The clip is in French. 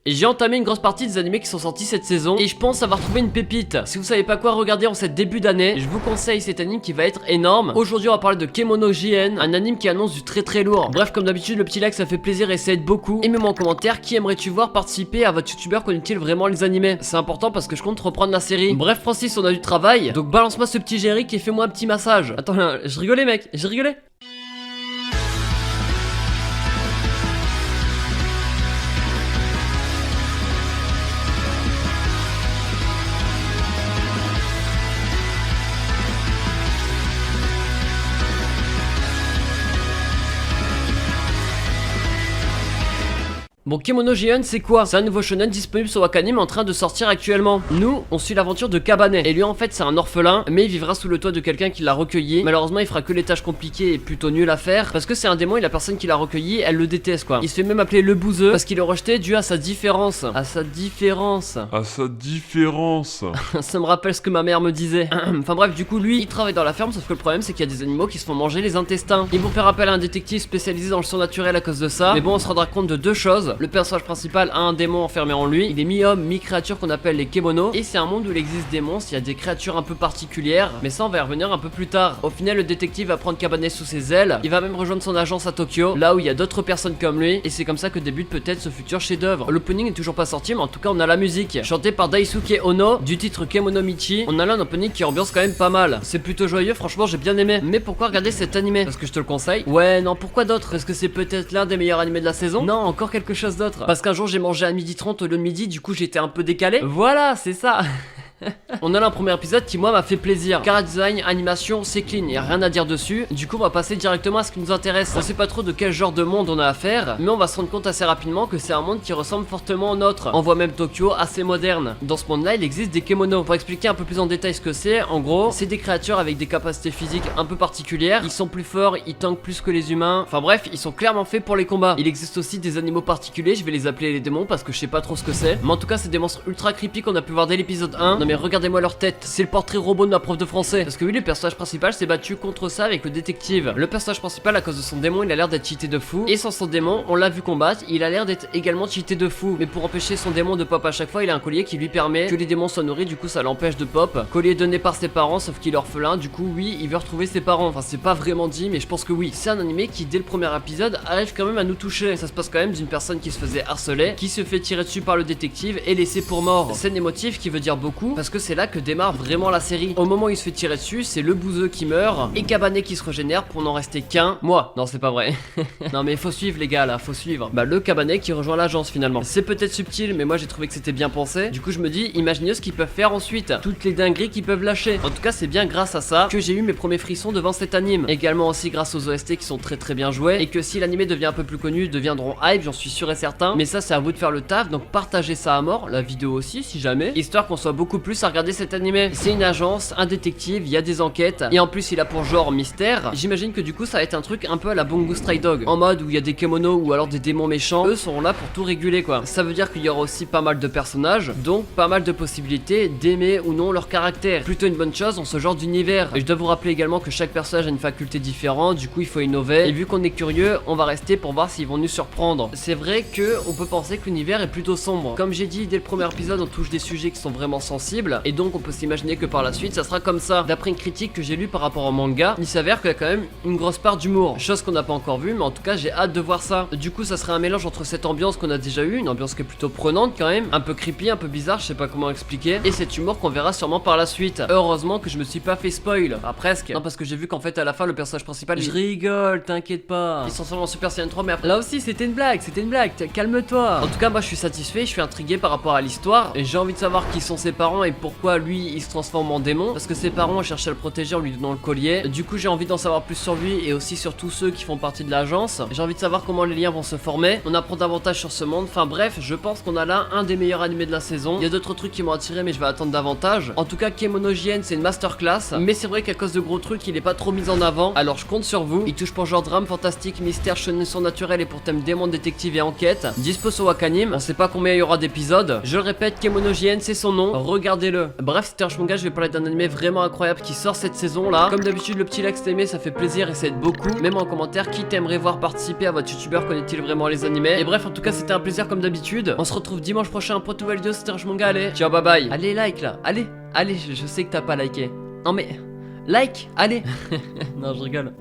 Et j'ai entamé une grosse partie des animés qui sont sortis cette saison et je pense avoir trouvé une pépite. Si vous savez pas quoi regarder en cette début d'année, je vous conseille cet anime qui va être énorme. Aujourd'hui on va parler de Kemono JN, un anime qui annonce du très lourd. Bref, comme d'habitude le petit like ça fait plaisir et ça aide beaucoup. Et mets-moi en commentaire qui aimerais-tu voir participer à votre youtubeur connaît-il vraiment les animés. C'est important parce que je compte reprendre la série. Bref Francis, on a du travail, donc balance-moi ce petit générique et fais-moi un petit massage. Attends là, je rigolais mec, je rigolais. Bon, Kemono JN c'est quoi? C'est un nouveau shonen disponible sur Wakanim en train de sortir actuellement. Nous, on suit l'aventure de Kabane. Et lui en fait c'est un orphelin, mais il vivra sous le toit de quelqu'un qui l'a recueilli. Malheureusement il fera que les tâches compliquées et plutôt nulles à faire, parce que c'est un démon et la personne qui l'a recueilli, elle le déteste quoi. Il se fait même appeler le bouseux, parce qu'il est rejeté dû à sa différence. À sa différence. Ça me rappelle ce que ma mère me disait. Enfin bref, du coup lui, il travaille dans la ferme, sauf que le problème c'est qu'il y a des animaux qui se font manger les intestins. Ils vont faire appel à un détective spécialisé dans le surnaturel à cause de ça. Mais bon, on se rendra compte de deux choses. Le personnage principal a un démon enfermé en lui, il est mi-homme, mi-créature qu'on appelle les Kemono, et c'est un monde où il existe des monstres, il y a des créatures un peu particulières, mais ça on va y revenir un peu plus tard. Au final le détective va prendre Kabane sous ses ailes, il va même rejoindre son agence à Tokyo, là où il y a d'autres personnes comme lui, et c'est comme ça que débute peut-être ce futur chef-d'œuvre. L'opening est toujours pas sorti, mais en tout cas on a la musique, chantée par Daisuke Ono, du titre Kemono Michi. On a là un opening qui ambiance quand même pas mal, c'est plutôt joyeux, franchement j'ai bien aimé. Mais pourquoi regarder cet animé? Parce que je te le conseille? Ouais non, pourquoi d'autres? Est-ce que c'est peut-être l'un des meilleurs animés de la saison? Non, encore quelque chose d'autre. Parce qu'un jour j'ai mangé à 12h30 au lieu de midi, du coup j'étais un peu décalé. Voilà, c'est ça. On a là un premier épisode qui moi m'a fait plaisir. Car design, animation, c'est clean, y a rien à dire dessus. Du coup on va passer directement à ce qui nous intéresse. On sait pas trop de quel genre de monde on a affaire, mais on va se rendre compte assez rapidement que c'est un monde qui ressemble fortement au nôtre. On voit même Tokyo assez moderne. Dans ce monde là il existe des Kemono. Pour expliquer un peu plus en détail ce que c'est, en gros c'est des créatures avec des capacités physiques un peu particulières. Ils sont plus forts, ils tankent plus que les humains. Enfin bref, ils sont clairement faits pour les combats. Il existe aussi des animaux particuliers, je vais les appeler les démons parce que je sais pas trop ce que c'est. Mais en tout cas c'est des monstres ultra creepy qu'on a pu voir dès l'épisode 1. Non mais regardez-moi leur tête, c'est le portrait robot de ma prof de français. Parce que oui, le personnage principal s'est battu contre ça avec le détective. Le personnage principal, à cause de son démon, il a l'air d'être cheaté de fou. Et sans son démon, on l'a vu combattre, il a l'air d'être également cheaté de fou. Mais pour empêcher son démon de pop à chaque fois, il a un collier qui lui permet que les démons soient nourris, du coup ça l'empêche de pop. Collier donné par ses parents, sauf qu'il est orphelin, du coup oui, il veut retrouver ses parents. Enfin c'est pas vraiment dit, mais je pense que oui. C'est un animé qui dès le premier épisode arrive quand même à nous toucher. Ça se passe quand même d'une personne qui se faisait harceler, qui se fait tirer dessus par le détective et laissé pour mort. Scène émotive qui veut dire beaucoup, parce que c'est là que démarre vraiment la série. Au moment où il se fait tirer dessus, c'est le bouseux qui meurt et Kabane qui se régénère pour n'en rester qu'un. Moi, non c'est pas vrai. Non mais faut suivre les gars là, faut suivre. Bah le Kabane qui rejoint l'agence finalement. C'est peut-être subtil mais moi j'ai trouvé que c'était bien pensé. Du coup je me dis, imaginez ce qu'ils peuvent faire ensuite. Toutes les dingueries qu'ils peuvent lâcher. En tout cas c'est bien grâce à ça que j'ai eu mes premiers frissons devant cet anime. Également aussi grâce aux OST qui sont très bien joués. Et que si l'anime devient un peu plus connu, deviendront hype, j'en suis sûr et certain. Mais ça c'est à vous de faire le taf, donc partagez ça à mort, la vidéo aussi si jamais, histoire qu'on soit beaucoup plus à regarder cet anime. C'est une agence, un détective, il y a des enquêtes et en plus il a pour genre mystère. J'imagine que du coup ça va être un truc un peu à la Bungo Stray Dog, en mode où il y a des Kemono ou alors des démons méchants. Eux seront là pour tout réguler quoi. Ça veut dire qu'il y aura aussi pas mal de personnages, donc pas mal de possibilités d'aimer ou non leur caractère. Plutôt une bonne chose dans ce genre d'univers. Et je dois vous rappeler également que chaque personnage a une faculté différente, du coup il faut innover. Et vu qu'on est curieux, on va rester pour voir s'ils vont nous surprendre. C'est vrai que on peut penser que l'univers est plutôt sombre. Comme j'ai dit dès le premier épisode, on touche des sujets qui sont vraiment sensibles et donc on peut s'imaginer que par la suite ça sera comme ça. D'après une critique que j'ai lue par rapport au manga, il s'avère qu'il y a quand même une grosse part d'humour, chose qu'on n'a pas encore vue, mais en tout cas j'ai hâte de voir ça. Du coup ça serait un mélange entre cette ambiance qu'on a déjà eu, une ambiance qui est plutôt prenante quand même, un peu creepy, un peu bizarre, je sais pas comment expliquer, et cet humour qu'on verra sûrement par la suite. Heureusement que je me suis pas fait spoil, ah presque, non parce que j'ai vu qu'en fait à la fin le personnage principal je rigole, t'inquiète pas, ils sont seulement en Super Saiyan 3 mais après là aussi c'était une blague, calme-toi. En tout cas moi je suis satisfait, je suis intrigué par rapport à l'histoire, et j'ai envie de savoir qui sont ses parents et pourquoi lui il se transforme en démon, parce que ses parents cherchaient à le protéger en lui donnant le collier. Du coup j'ai envie d'en savoir plus sur lui et aussi sur tous ceux qui font partie de l'agence. J'ai envie de savoir comment les liens vont se former, on apprend davantage sur ce monde. Enfin bref, je pense qu'on a là un des meilleurs animés de la saison. Il y a d'autres trucs qui m'ont attiré mais je vais attendre davantage. En tout cas Kemono JN c'est une masterclass, mais c'est vrai qu'à cause de gros trucs il est pas trop mis en avant, alors je compte sur vous. Il touche pour genre drame, fantastique, mystère, shonen surnaturel et pour thème démon, détective et enquête. Dispo sur Wakanim, on sait pas combien il y aura d'épisodes. Je le répète, Kemono JN c'est son nom, regardez regardez-le. Bref, c'était Manga, je vais parler d'un animé vraiment incroyable qui sort cette saison là. Comme d'habitude, le petit like si t'as aimé, ça fait plaisir et ça aide beaucoup. Même en commentaire qui t'aimerait voir participer à votre youtubeur, connaît-il vraiment les animés. Et bref, en tout cas, c'était un plaisir comme d'habitude. On se retrouve dimanche prochain pour une nouvelle vidéo, c'était Manga, allez. Ciao, bye bye. Allez, like là, allez, je sais que t'as pas liké. Non mais, like, allez. Non, je rigole.